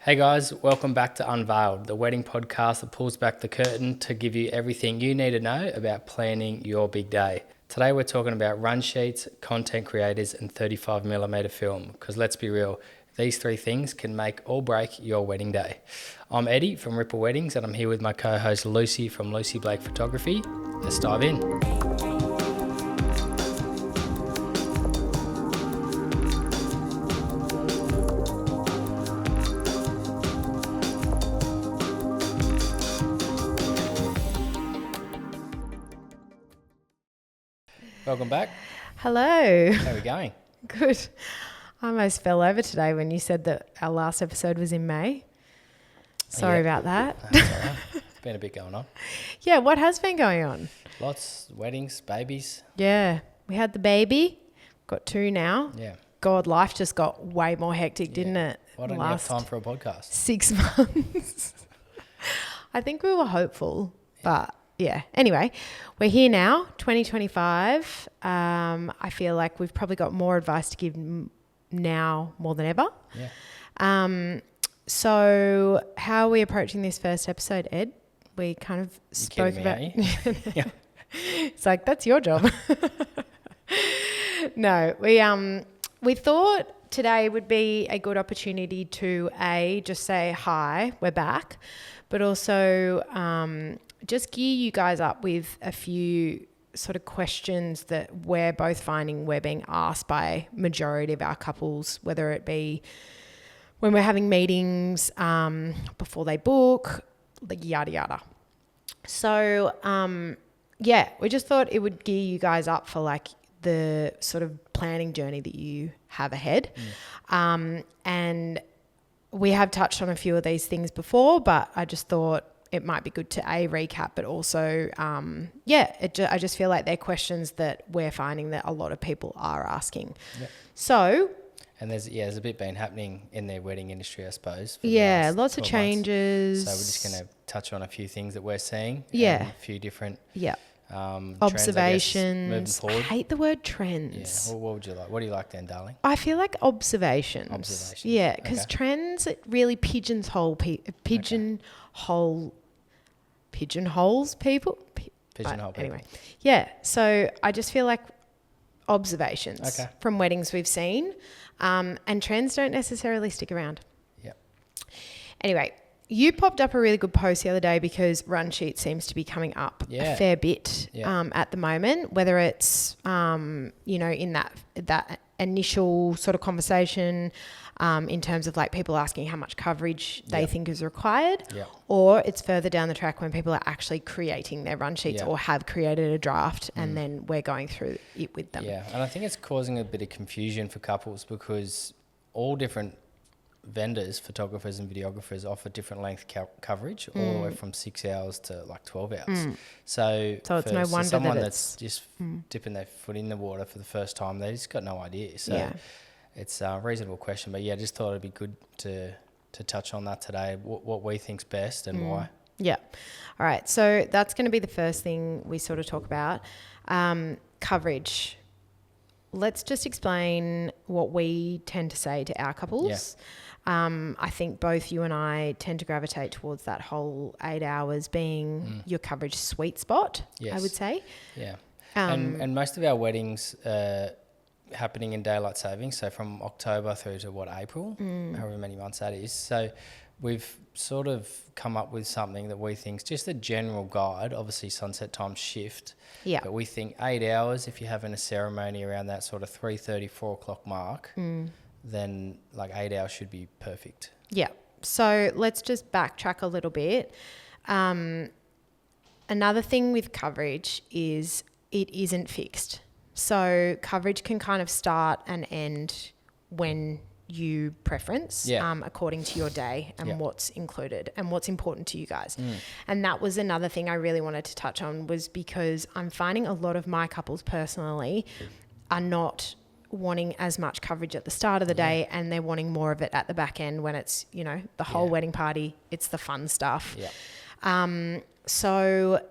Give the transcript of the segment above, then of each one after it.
Hey guys, welcome back to Unveiled, the wedding podcast that pulls back the curtain to give you everything you need to know about planning your big day. Today we're talking about run sheets, content creators and 35mm film, because let's be real, these three things can make or break your wedding day. I'm Eddie from Ripple Weddings and I'm here with my co-host Lucy from Lucy Blake Photography. Let's dive in. Welcome back. Hello. How are we going? Good. I almost fell over today when you said that our last episode was in May. Sorry about that. That's all right. It's been a bit going on. Yeah, what has been going on? Lots, weddings, babies. Yeah, we had the baby. Got two now. Yeah. God, life just got way more hectic, didn't it? Why don't you have time for a podcast? 6 months. I think we were hopeful, but yeah. Anyway, we're here now, 2025. I feel like we've probably got more advice to give now more than ever. Yeah. So how are we approaching this first episode, Ed? We kind of spoke about... Yeah. It's like, that's your job. No, we thought today would be a good opportunity to just say hi, we're back, but also just gear you guys up with a few sort of questions that we're both finding we're being asked by majority of our couples, whether it be when we're having meetings, before they book, like yada yada. So we just thought it would gear you guys up for like the sort of planning journey that you have ahead. And we have touched on a few of these things before, but I just thought it might be good to recap, but also, I just feel like they're questions that we're finding that a lot of people are asking. Yep. So... And there's a bit been happening in the wedding industry, I suppose. Yeah, lots of changes. So we're just going to touch on a few things that we're seeing. Yeah. And a few different observations. Trends, I I hate the word trends. Yeah. Well, what would you like? What do you like then, darling? I feel like observations. Yeah, because trends, it really pigeonholes people. Anyway, yeah. So I just feel like observations from weddings we've seen, and trends don't necessarily stick around. Yep. Anyway, you popped up a really good post the other day because run sheet seems to be coming up a fair bit at the moment, whether it's in that initial sort of conversation, in terms of like people asking how much coverage they think is required, or it's further down the track when people are actually creating their run sheets or have created a draft and then we're going through it with them. Yeah, and I think it's causing a bit of confusion for couples because all different vendors, photographers and videographers offer different length coverage, all the way from 6 hours to like 12 hours. So it's no wonder someone that that's just dipping their foot in the water for the first time, they just got no idea. So it's a reasonable question, but I just thought it'd be good to touch on that today, what we think's best and why. Yeah. All right. So that's going to be the first thing we sort of talk about. Coverage. Let's just explain what we tend to say to our couples. I think both you and I tend to gravitate towards that whole 8 hours being your coverage sweet spot, I would say. Yeah. And most of our weddings happening in daylight savings, so from October through to April, however many months that is. So we've sort of come up with something that we think is just a general guide. Obviously sunset times shift, but we think 8 hours, if you're having a ceremony around that sort of 3:30, 4 o'clock mark, then like 8 hours should be perfect. Yeah. So let's just backtrack a little bit. Another thing with coverage is it isn't fixed. So coverage can kind of start and end when you preference, according to your day and what's included and what's important to you guys. And that was another thing I really wanted to touch on, was because I'm finding a lot of my couples personally are not wanting as much coverage at the start of the day, and they're wanting more of it at the back end when it's, the whole wedding party, it's the fun stuff. So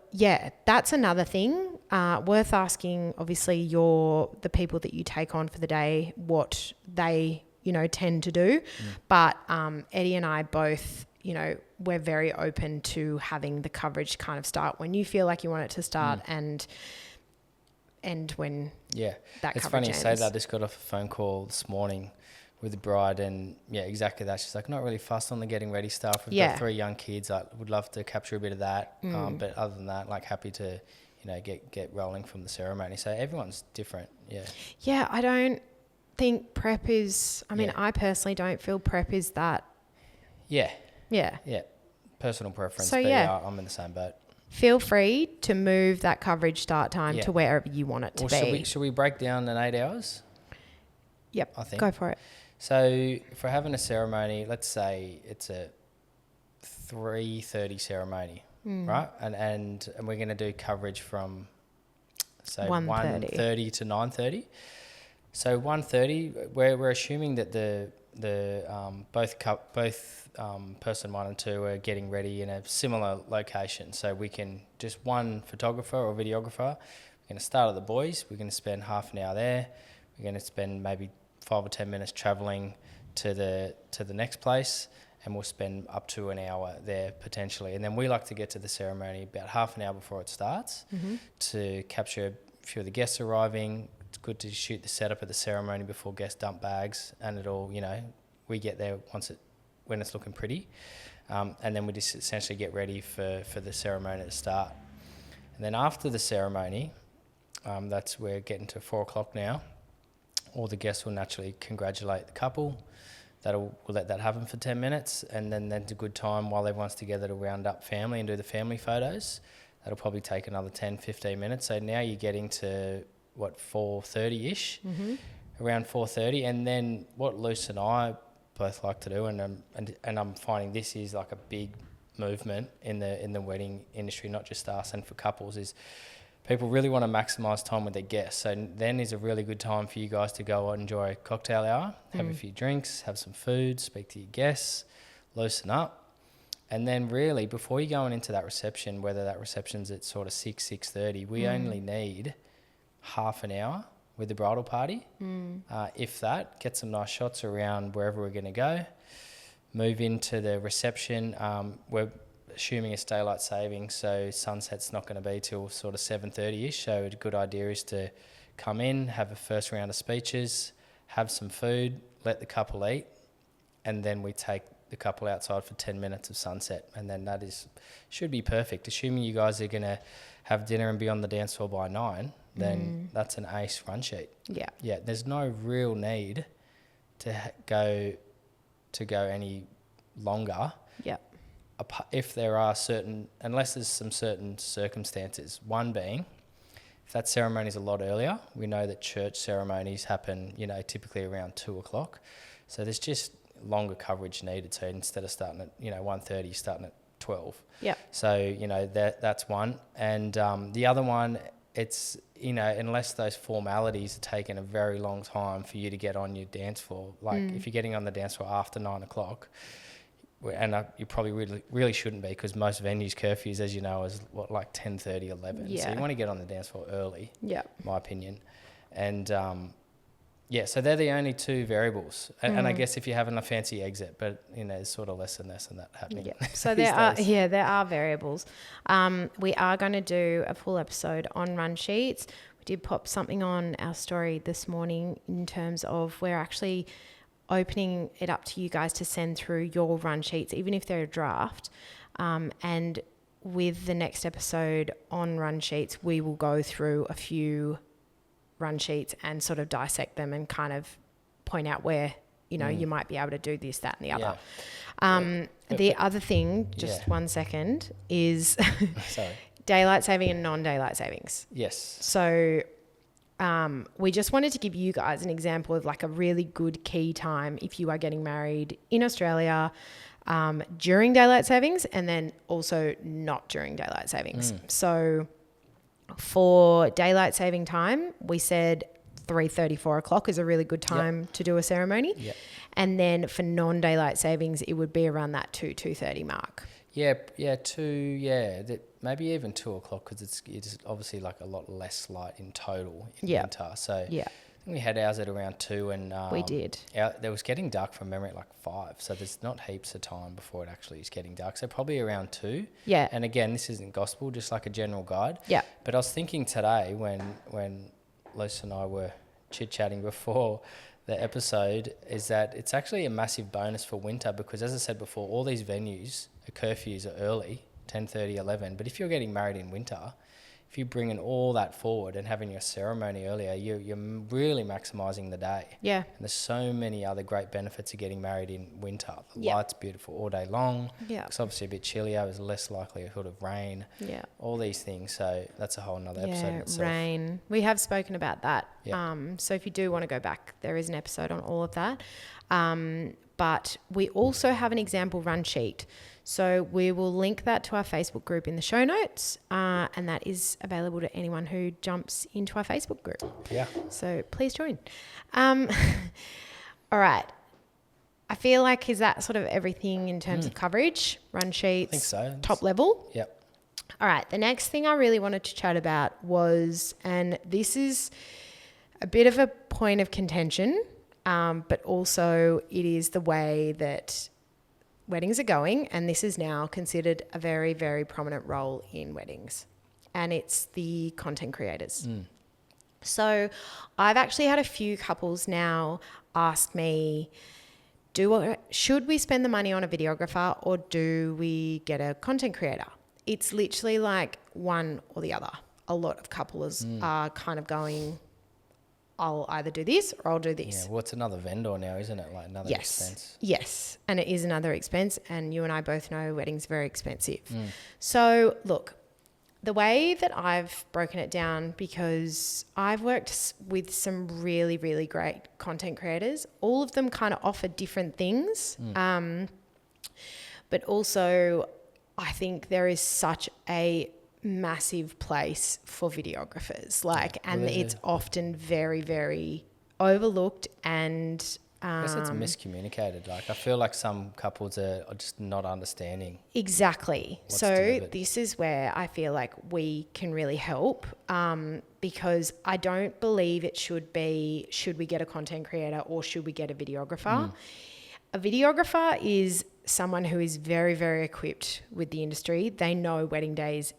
that's another thing worth asking. Obviously, the people that you take on for the day, what they tend to do. But Eddie and I both, we're very open to having the coverage kind of start when you feel like you want it to start and when that it's coverage funny you ends. say that. I just got off a phone call this morning with the bride, and exactly that. She's like, not really fussed on the getting ready stuff. We've got 3 young kids. I would love to capture a bit of that, but other than that, like happy to get rolling from the ceremony. So everyone's different. I don't think prep is, I personally don't feel prep is that. Yeah Personal preference. So but I'm in the same boat. Feel free to move that coverage start time to wherever you want it to be. Should we break down in 8 hours? Yep, I think. go for it. So if we're having a ceremony, let's say it's a 3:30 ceremony, right? And we're going to do coverage from, say, 1:30 to 9:30. So 1:30, we're assuming that both person 1 and 2 are getting ready in a similar location. So we can just one photographer or videographer. We're going to start at the boys. We're going to spend half an hour there. We're going to spend maybe 5 or 10 minutes travelling to the next place, and we'll spend up to an hour there potentially. And then we like to get to the ceremony about half an hour before it starts to capture a few of the guests arriving. It's good to shoot the setup of the ceremony before guests dump bags, and it all, we get there when it's looking pretty, and then we just essentially get ready for the ceremony to start. And then after the ceremony, we're getting to 4 o'clock now. All the guests will naturally congratulate the couple. We'll let that happen for 10 minutes, and then that's a good time while everyone's together to round up family and do the family photos. That'll probably take another 10, 15 minutes. So now you're getting to, 4:30-ish, around 4:30. And then what Luce and I both like to do, and I'm finding this is like a big movement in the wedding industry, not just us and for couples, is people really want to maximise time with their guests. So then is a really good time for you guys to go and enjoy a cocktail hour, have a few drinks, have some food, speak to your guests, loosen up. And then really, before you going into that reception, whether that reception's at sort of 6:30, we only need half an hour with the bridal party. If that, get some nice shots around wherever we're going to go. Move into the reception. We're assuming it's daylight saving, so sunset's not going to be till sort of 7:30-ish. So a good idea is to come in, have a first round of speeches, have some food, let the couple eat, and then we take the couple outside for 10 minutes of sunset, and then should be perfect. Assuming you guys are going to have dinner and be on the dance floor by 9, then that's an ace run sheet. Yeah. There's no real need to go any longer. Yeah. If there are unless there's some certain circumstances. One being, if that ceremony is a lot earlier, we know that church ceremonies happen, typically around 2 o'clock. So there's just longer coverage needed. So instead of starting at 1:30, you're starting at 12. Yeah. So that's one, and the other one, it's unless those formalities are taking a very long time for you to get on your dance floor. Like if you're getting on the dance floor after 9 o'clock. And you probably really shouldn't be, because most venues' curfews, as you know, is 10:30, 11. Yeah. So you want to get on the dance floor early, in my opinion. And so they're the only 2 variables. And I guess if you're having a fancy exit, but there's sort of less and less than that happening. Yeah. So there are variables. We are going to do a full episode on run sheets. We did pop something on our story this morning in terms of we're actually opening it up to you guys to send through your run sheets, even if they're a draft. And with the next episode on run sheets, we will go through a few run sheets and sort of dissect them and kind of point out where, you might be able to do this, that, and the other. The other thing, just 1 second, is daylight saving and non-daylight savings. Yes. So we just wanted to give you guys an example of like a really good key time if you are getting married in Australia during daylight savings, and then also not during daylight savings. So for daylight saving time, we said 3:30, 4 o'clock is a really good time to do a ceremony. Yep. And then for non-daylight savings, it would be around that 2:30 mark. Maybe even 2 o'clock, because it's obviously like a lot less light in total in winter. So think we had ours at around 2, and We did. there was getting dark from memory at like 5, so there's not heaps of time before it actually is getting dark. So probably around 2. Yeah. And again, this isn't gospel, just like a general guide. Yeah. But I was thinking today when Lisa and I were chit-chatting before the episode, is that it's actually a massive bonus for winter because, as I said before, all these venues, the curfews are early, 10:30, 11. But if you're getting married in winter, if you're bringing all that forward and having your ceremony earlier, you're really maximising the day. Yeah. And there's so many other great benefits of getting married in winter. The Yeah. light's beautiful all day long. Yeah. It's obviously a bit chillier. There's less likelihood of rain. Yeah. All these things. So that's a whole nother episode in Yeah, itself. rain. We have spoken about that. Yeah. So if you do want to go back, there is an episode on all of that. But we also have an example run sheet. So we will link that to our Facebook group in the show notes. And that is available to anyone who jumps into our Facebook group. Yeah. So please join. All right. I feel like, is that sort of everything in terms of coverage, run sheets, I think so. top level? Yep. All right. The next thing I really wanted to chat about was, and this is a bit of a point of contention, but also it is the way that weddings are going, and this is now considered a very, very prominent role in weddings, and it's the content creators. So I've actually had a few couples now ask me, should we spend the money on a videographer or do we get a content creator? It's literally like one or the other. A lot of couples are kind of going, I'll either do this or I'll do this. Yeah, well, it's another vendor now, isn't it? Like another expense. Yes, and it is another expense, and you and I both know weddings are very expensive. So look, the way that I've broken it down, because I've worked with some really, really great content creators, all of them kind of offer different things, but also I think there is such a massive place for videographers, and it's often very, very overlooked, and I guess it's miscommunicated. Like, I feel like some couples are just not understanding. Exactly. what's So delivered. this is where I feel like we can really help, because I don't believe it should be, should we get a content creator or should we get a videographer? A videographer is someone who is very, very equipped with the industry. They know wedding days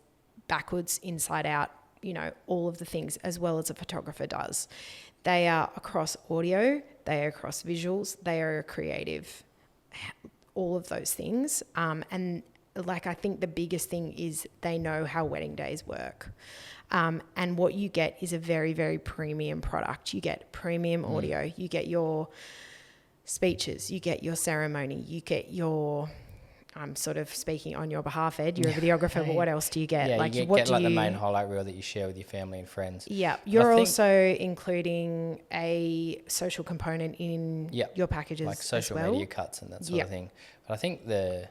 backwards, inside out, all of the things, as well as a photographer does. They are across audio, they are across visuals, they are creative, all of those things. And I think the biggest thing is they know how wedding days work. And what you get is a very, very premium product. You get premium audio, you get your speeches, you get your ceremony, you get your... I'm sort of speaking on your behalf, Ed. You're a videographer, but what else do you get? Yeah, like, you get the main highlight reel that you share with your family and friends. Yeah, you're also including a social component in your packages, like social as well. media cuts and that sort of thing. But I think the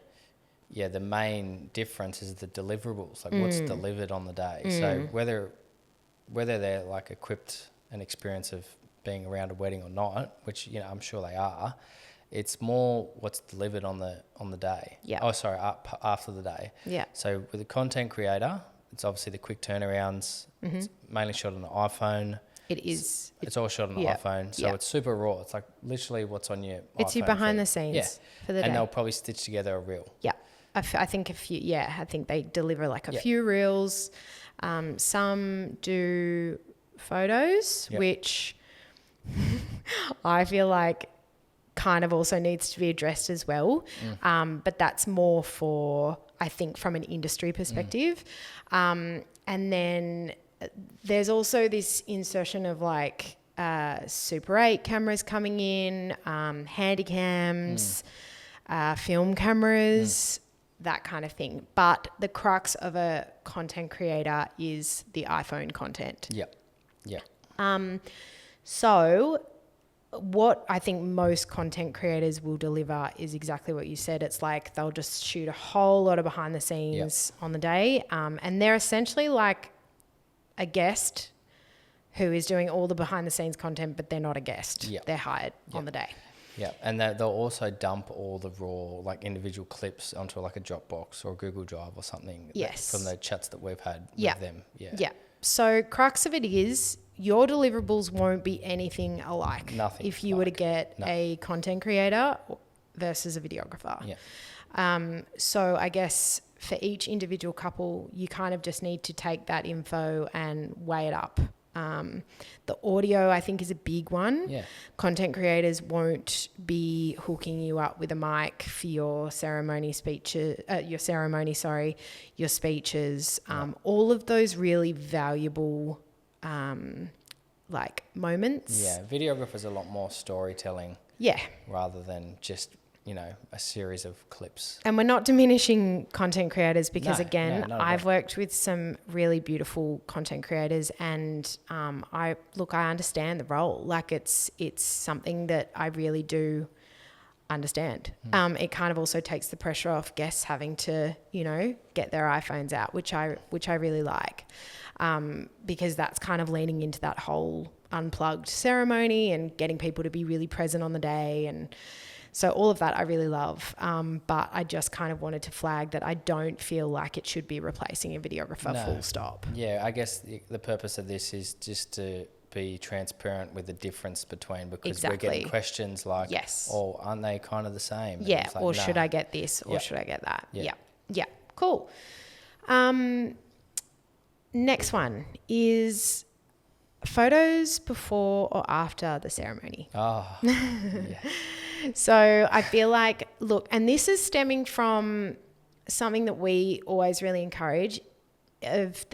main difference is the deliverables, like what's delivered on the day. So whether they're like equipped and experienced of being around a wedding or not, which I'm sure they are. It's more what's delivered on the day. Yeah. Oh, sorry, after the day. Yeah. So with a content creator, it's obviously the quick turnarounds. It's mainly shot on an iPhone. It is. It's all shot on an iPhone. So it's super raw. It's like literally what's on your It's iPhone your behind feed. the scenes for the day. And they'll probably stitch together a reel. Yeah. I think a few, I think they deliver like a few reels. Some do photos, which I feel like kind of also needs to be addressed as well. But that's more for, I think, from an industry perspective. And then there's also this insertion of like Super 8 cameras coming in, handy cams, film cameras, that kind of thing. But the crux of a content creator is the iPhone content. Yep. Yeah. So what I think most content creators will deliver is exactly what you said. It's like they'll just shoot a whole lot of behind the scenes on the day. And they're essentially like a guest who is doing all the behind the scenes content, but they're not a guest. Yep. They're hired on the day. Yeah, and they'll also dump all the raw, like individual clips onto like a Dropbox or a Google Drive or something. Yes. From the chats that we've had with them. Yeah. Yeah. So crux of it is your deliverables won't be anything alike. Nothing if you were to like. get No. a content creator versus a videographer. Yeah. So I guess for each individual couple, you kind of just need to take that info and weigh it up. The audio, I think, is a big one. Yeah. Content creators won't be hooking you up with a mic for your your speeches. All of those really valuable, like moments. Yeah. Videographer's a lot more storytelling. Yeah. Rather than just, a series of clips. And we're not diminishing content creators because, No, again, not at I've all. worked with some really beautiful content creators, and I understand the role. Like it's something that I really do understand. It kind of also takes the pressure off guests having to, get their iPhones out, which I really like, because that's kind of leaning into that whole unplugged ceremony and getting people to be really present on the day. And so all of that I really love, but I just kind of wanted to flag that I don't feel like it should be replacing a videographer full stop. Yeah, I guess the purpose of this is just to be transparent with the difference between, because we're getting questions like, yes, oh, aren't they kind of the same? And yeah, like, or should I get this or should I get that? Yeah, cool. Next one is photos before or after the ceremony. Oh, yeah. So I feel like, look, and this is stemming from something that we always really encourage of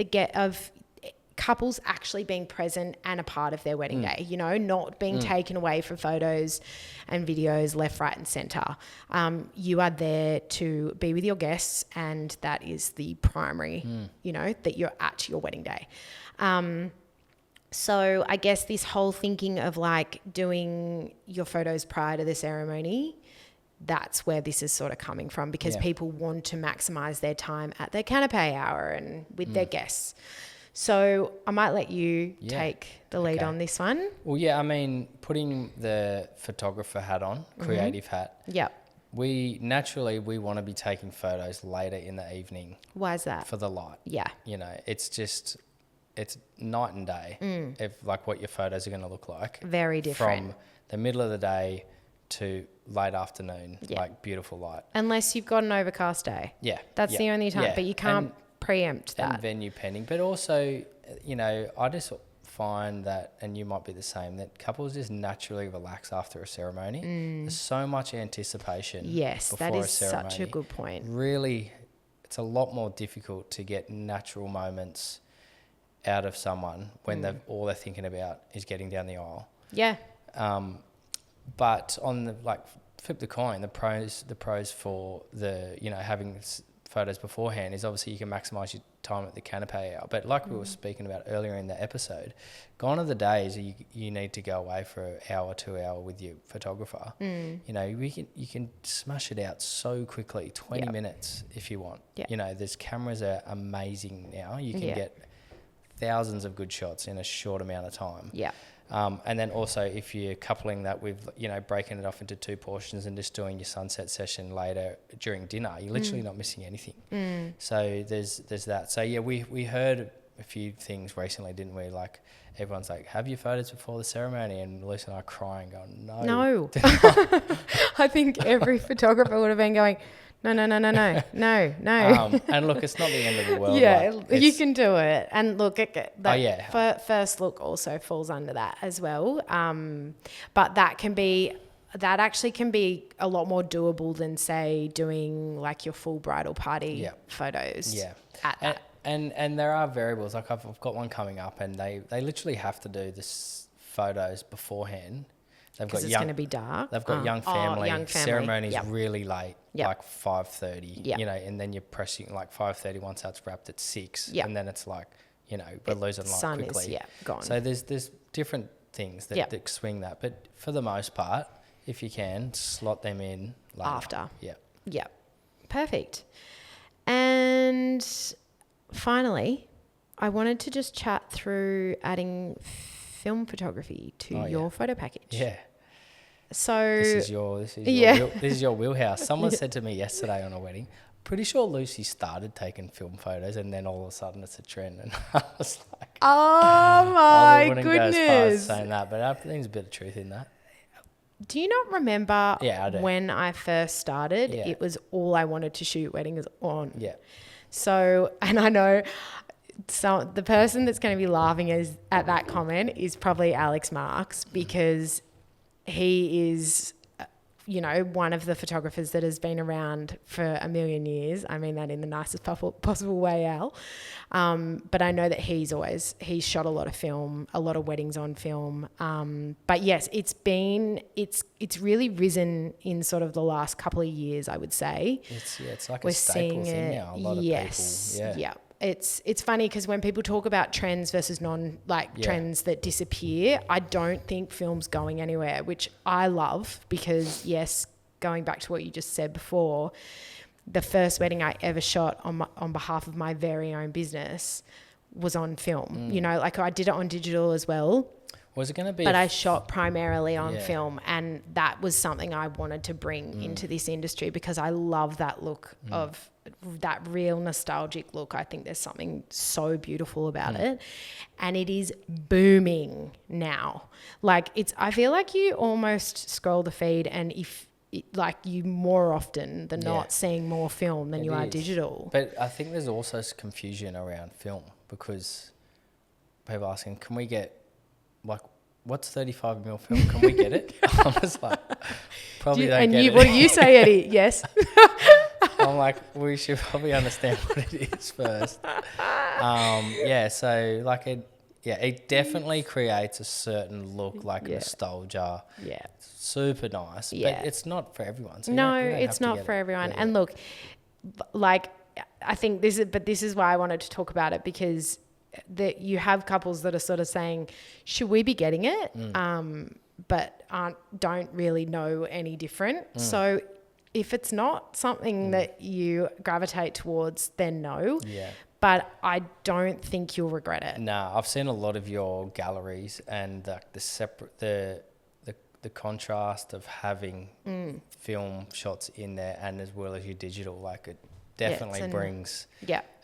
couples actually being present and a part of their wedding day, not being taken away from photos and videos left, right, and center. You are there to be with your guests, and that is the primary, that you're at your wedding day. So I guess this whole thinking of like doing your photos prior to the ceremony, that's where this is sort of coming from, because people want to maximize their time at their canapé hour and with their guests. So I might let you take the lead on this one. Well, yeah, I mean, putting the photographer hat on, creative hat. Yep. We want to be taking photos later in the evening. Why is that? For the light. Yeah. It's night and day of like what your photos are going to look like. Very different. From the middle of the day to late afternoon, like beautiful light. Unless you've got an overcast day. Yeah. That's the only time, but you can't preempt that. And venue pending. But also, I just find that, and you might be the same, that couples just naturally relax after a ceremony. There's so much anticipation. Yes, before that is a ceremony. such a good point. Really, it's a lot more difficult to get natural moments out of someone when all they're thinking about is getting down the aisle. Yeah. But on the flip the coin, the pros for the having photos beforehand is obviously you can maximize your time at the canapé hour. But like we were speaking about earlier in the episode, gone are the days you need to go away for an hour, 2 hour with your photographer. You can smash it out so quickly, 20 minutes if you want. There's cameras are amazing now. You can get thousands of good shots in a short amount of time. Yeah. And then also if you're coupling that with, breaking it off into 2 portions and just doing your sunset session later during dinner, you're literally not missing anything. So there's that. So yeah, we heard a few things recently, didn't we? Like everyone's like, have your photos before the ceremony, and Lisa and I are crying going, no. I think every photographer would have been going, no. And look, it's not the end of the world. Yeah, you can do it. And look, first look also falls under that as well. But that actually can be a lot more doable than, say, doing like your full bridal party photos. Yeah. At that. And there are variables. Like I've got one coming up, and they literally have to do this photos beforehand. Because it's going to be dark. They've got young family. Ceremony's really late, like 5:30. And then you're pressing like 5:30 once that's wrapped at 6. And then it's like, we're losing light quickly. Is gone. So there's different things that swing that. But for the most part, if you can, slot them in later. After. Yeah. Perfect. And finally, I wanted to just chat through adding film photography to your photo package. Yeah. So this is your wheelhouse. Someone said to me yesterday on a wedding, pretty sure Lucy started taking film photos and then all of a sudden it's a trend. And I was like, Oh I my wouldn't go as far as goodness. saying that, but I think there's a bit of truth in that. Do you not remember Yeah, I do. when I first started, Yeah. it was all I wanted to shoot weddings on. Yeah. So, and I know the person that's going to be laughing at that comment is probably Alex Marks, because he is, one of the photographers that has been around for a million years. I mean that in the nicest possible way, Al. But I know that he's shot a lot of film, a lot of weddings on film. But yes, it's really risen in sort of the last couple of years, I would say. It's like We're a staple seeing thing it. now. A lot of people. Yeah. It's funny because when people talk about trends versus trends that disappear, I don't think film's going anywhere, which I love, because yes, going back to what you just said before, the first wedding I ever shot on behalf of my very own business was on film. I did it on digital as well. Was it going to be? But I shot primarily on film, and that was something I wanted to bring into this industry, because I love that look of that real nostalgic look. I think there's something so beautiful about it, and it is booming now. I feel like you almost scroll the feed, and you more often than not seeing more film than you are digital. But I think there's also confusion around film, because people are asking, can we get what's 35mm film? Can we get it? I was like, probably don't get it. What do you say, Eddie? Yes. I'm like, we should probably understand what it is first. It definitely creates a certain look, nostalgia. Yeah. Super nice. Yeah. But it's not for everyone. So No, you don't it's have to not get for it. everyone. Yeah. And look, I think this is why I wanted to talk about it, because that you have couples that are sort of saying, should we be getting it? But don't really know any different. So if it's not something that you gravitate towards, then no. Yeah. But I don't think you'll regret it. No, I've seen a lot of your galleries, and the contrast of having film shots in there, and as well as your digital, it definitely brings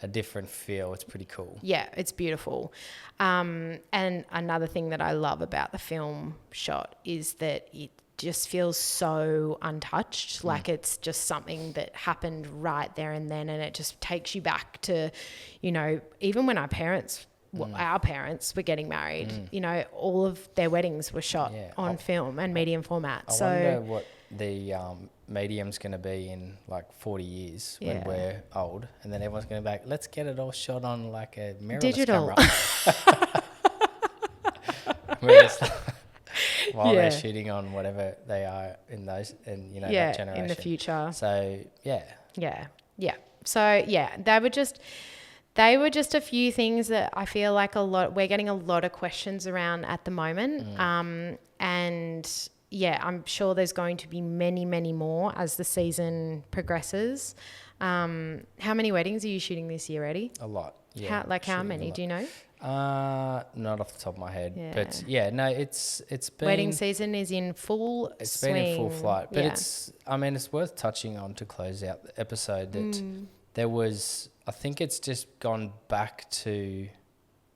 a different feel. It's pretty cool. Yeah, it's beautiful. And another thing that I love about the film shot is that it just feels so untouched. It's just something that happened right there and then, and it just takes you back to, even when our parents were getting married, all of their weddings were shot on film and medium format. I wonder what the medium's going to be in 40 years when we're old, and then everyone's going to be like, let's get it all shot on a mirrorless digital camera. While they're shooting on whatever they are in those, and that generation in the future. So yeah. So they were just a few things that I feel like we're getting a lot of questions around at the moment. And I'm sure there's going to be many, many more as the season progresses. How many weddings are you shooting this year, Eddie? A lot. Yeah. How many? Do you know? Not off the top of my head, but it's been, wedding season is in full swing. It's been in full flight, but it's worth touching on to close out the episode that there was, I think it's just gone back to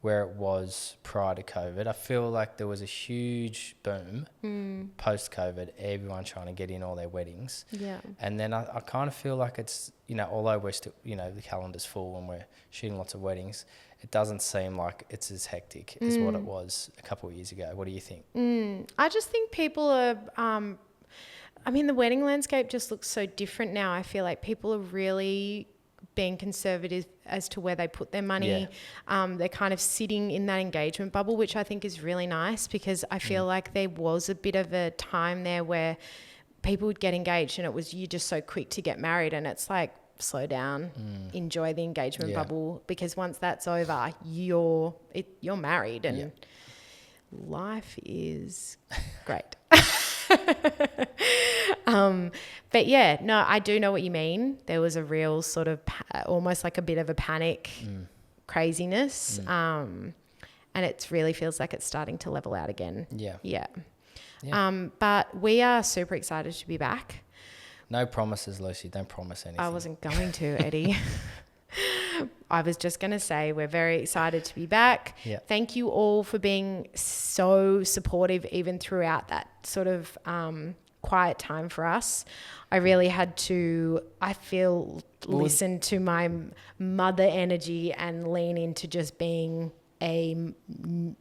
where it was prior to COVID. I feel like there was a huge boom post-COVID, everyone trying to get in all their weddings. Yeah. And then I kind of feel like it's, although we're still, the calendar's full and we're shooting lots of weddings, it doesn't seem like it's as hectic as what it was a couple of years ago. What do you think? I just think people are, the wedding landscape just looks so different now. I feel like people are really being conservative as to where they put their money. They're kind of sitting in that engagement bubble, which I think is really nice, because I feel like there was a bit of a time there where people would get engaged and it was, you're just so quick to get married, and it's like, slow down, enjoy the engagement bubble, because once that's over, you're married, and life is great. But I do know what you mean. There was a real sort of almost like a bit of a panic craziness, and it really feels like it's starting to level out again. Yeah. But we are super excited to be back. No promises, Lucy. Don't promise anything. I wasn't going to, Eddie. I was just going to say we're very excited to be back. Yeah. Thank you all for being so supportive even throughout that sort of quiet time for us. I really had to, listen to my mother energy and lean into just being a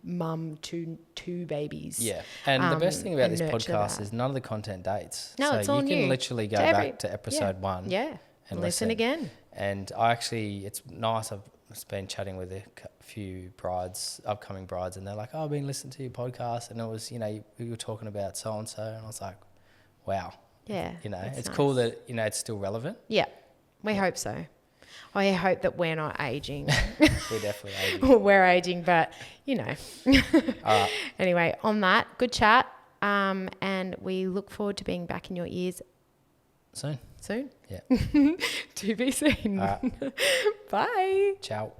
mum to two babies. Yeah. And the best thing about this nurture podcast that. is none of the content dates. No, so it's all you new. can literally go To every- back to episode 1. Yeah. And listen again. And it's nice. I've been chatting with a few upcoming brides, and they're like, "Oh, I've been listening to your podcast," and it was, we were talking about so and so, and I was like, "Wow." Yeah. It's nice. cool that it's still relevant. Yeah, we hope so. I hope that we're not aging. We're definitely aging. We're aging, but All right. Anyway, on that, good chat, and we look forward to being back in your ears Soon. soon. Yeah. To be seen. All right. Bye. Ciao.